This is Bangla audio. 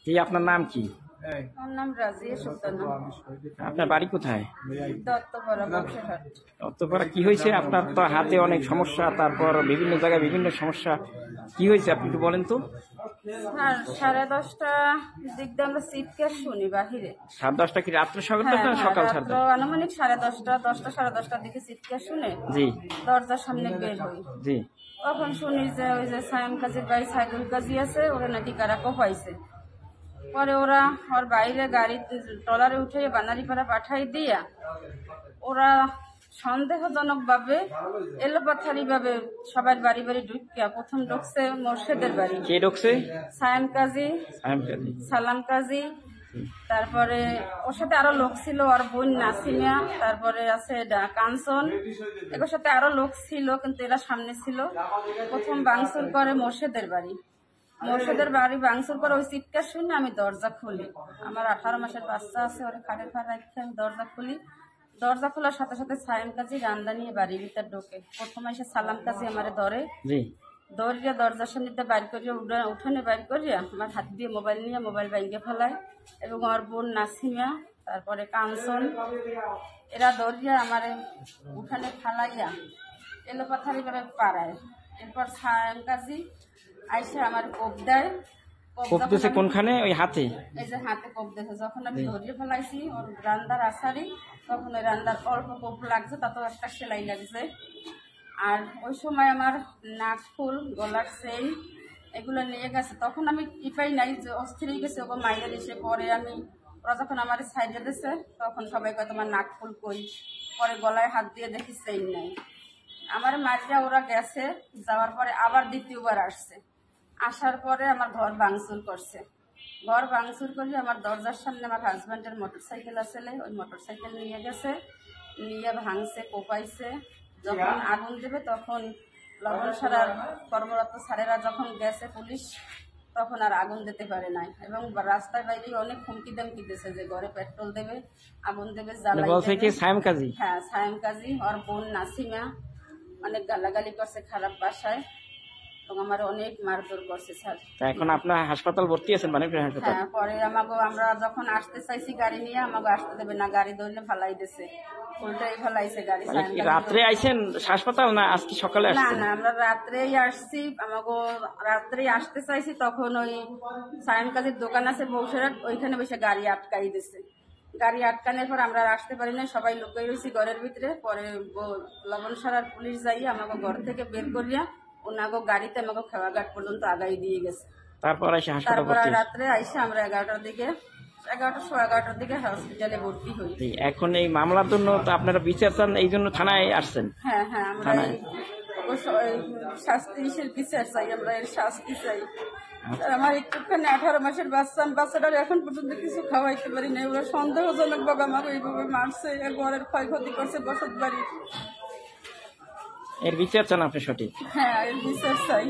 জি, আপনার নাম কি? আমার নাম রাজিয়া সুলতানা। আপনার বাড়ি কোথায়? দত্তপাড়া, বংশীহাট। অতঃপর কি হয়েছে? আপনার তো হাতে অনেক সমস্যা, তারপর বিভিন্ন জায়গায় বিভিন্ন সমস্যা, কি হয়েছে আপনি একটু বলেন তো। আর 10:30 দিক দিয়ে আমরা চিৎকার শুনি বাহিরে। 10:30 কি রাত্র সকাল হ্যাঁ, সকাল রাত্র 10:30? আনুমানিক 10:30, 10টা 10:30টার দিকে চিৎকার শুনে জি দরজার সামনে বের হই। জি। তখন শুনি যে ওই যে সায়াম কাজীর ভাই সাইদুল কাজী আছে, ওরা নাকি কারা কোপাইছে। পরে ওরা ওর বাইরে গাড়ি ট্রলারে উঠে বানারীপাড়া পাঠাই দিয়া ওরা সন্দেহজনক ভাবে এলোপাথারি ভাবে সবার বাড়ি বাড়ি ঢুকিয়া প্রথম ঢুকছে মোর্শেদের বাড়ি। কে ঢুকছে? সায়াম কাজী, সালাম কাজী, তারপরে ওর সাথে আরো লোক ছিল, ওর বোন নাসিমিয়া, তারপরে আছে কাঞ্চন, এগুলোর সাথে আরো লোক ছিল, কিন্তু এরা সামনে ছিল। প্রথম ভাঙচুর করে মোর্শেদের বাড়ি। মোর্শেদের বাড়ি ভাঙচুর করে ওই চিৎকার শুনে আমি দরজা খুলি। আমার 18 মাসের বাচ্চা আছে, ওরা খাটের ফাড় রাখতে আমি দরজা খুলি। দরজা খোলার সাথে সাথে সায়াম কাজী রান্দা নিয়ে বাড়ির ভিতর ঢোকে। প্রথমে এসে সালাম কাজী আমারে ধরে, দৌড়িয়া দরজার সামনে বাইর করিয়া উঠানে বাইর করিয়া আমার হাত দিয়ে মোবাইল নিয়ে মোবাইল বাইকে ফেলায়, এবং আমার বোন নাসিমিয়া, তারপরে কাঞ্চন, এরা দৌড়িয়া আমার উঠানে ফেলাইয়া এলোপাথারি ভাবে পাড়ায়। এরপর সায়াম কাজী আইসা আমার কোপ দেয়। কোনখানে? ওই হাতে? এই যে হাতে কোপ দিয়েছে। যখন আমি ধরিয়ে ফেলাইছি ওর রান্দার আসারি, তখন ওই রান্দার অল্প কোপ লাগছে, তাতেও একটা সেলাই লাগছে। আর ওই সময় আমার নাক ফুল, গলার চেইন এগুলো নিয়ে গেছে। তখন আমি টিপাই নাই, যে অস্থির হয়ে গেছে ওকে মাইরে দিছে। পরে আমি ওরা যখন আমার সাইডে দিছে তখন সবাই কয় তোমার নাক ফুল কই। পরে গলায় হাত দিয়ে দেখি চেইন নাই। আমার মারিয়া ওরা গেছে, যাওয়ার পরে আবার দ্বিতীয়বার আসছে। আসার পরে আমার ঘর ভাঙচুর করছে। ঘর ভাঙচুর করে আমার দরজার সামনে আমার হাজব্যান্ডের মোটরসাইকেল আছে, ওই মোটরসাইকেল নিয়ে গেছে, নিয়ে ভাঙছে, কোপাইছে। যখন আগুন দেবে তখন লবণ সারার কর্মরত স্যারেরা যখন গেছে পুলিশ, তখন আর আগুন দিতে পারে নাই। এবং রাস্তার বাইরে অনেক হুমকি দামকি দিয়েছে যে ঘরে পেট্রোল দেবে, আগুন দেবে, জ্বালাই দেবে। সায়াম কাজী? হ্যাঁ, সায়াম কাজী। ওর বোন নাসিমা অনেক গালাগালি করছে খারাপ ভাষায়, এবং আমার অনেক মারধর করছে স্যার। এখন আপনার হাসপাতাল ভর্তি আছেন? হাসপাতাল? হ্যাঁ। পরে আমরা যখন আসতে চাইছি গাড়ি নিয়ে, আমাকে আসতে দেবে না, গাড়ি ধরলে ফালাই দিছে, উল্টাই ফেলাইছে গাড়ি। রাত্রে আইছেন হাসপাতাল না আজকে সকালে? না না, আমরা রাত্রেই আসছি। আমাকে রাত্রেই আসতে চাইছি, তখন ওই সায়াম কাজীর দোকান আছে বংশীহাট, ওইখানে বসে গাড়ি আটকাই দিছে। গাড়ি আটকানোর পর আমরা আসতে পারি না, সবাই লুকিয়ে রয়েছি ঘরের ভিতরে। পরে লবণ সারার পুলিশ যাই আমাকে ঘর থেকে বের করিয়া ওনাকে গাড়িতে আমাকে খেওয়াঘাট পর্যন্ত আগাই দিয়ে গেছে। তারপর রাত্রে আইসে আমরা 11টার দিকে, 11:11টার দিকে হসপিটালে ভর্তি হই। এখন এই মামলার জন্য তো আপনারা বিচার চান, এই জন্য থানায় আসছেন? হ্যাঁ হ্যাঁ, আমরা শাস্তির বিচার চাই, আমরা এর শাস্তি চাই। আমার একটুখানি 18 মাসের বাচ্চাটার এখন পর্যন্ত কিছু খাওয়াইতে পারি না। ওরা সন্দেহজনক ভাবে আমাকে এইভাবে মারছে, ঘরের ক্ষয়ক্ষতি করছে, বসত বাড়ির। এর বিচার চান আপনি? সঠিক? হ্যাঁ, এর বিচার চাই।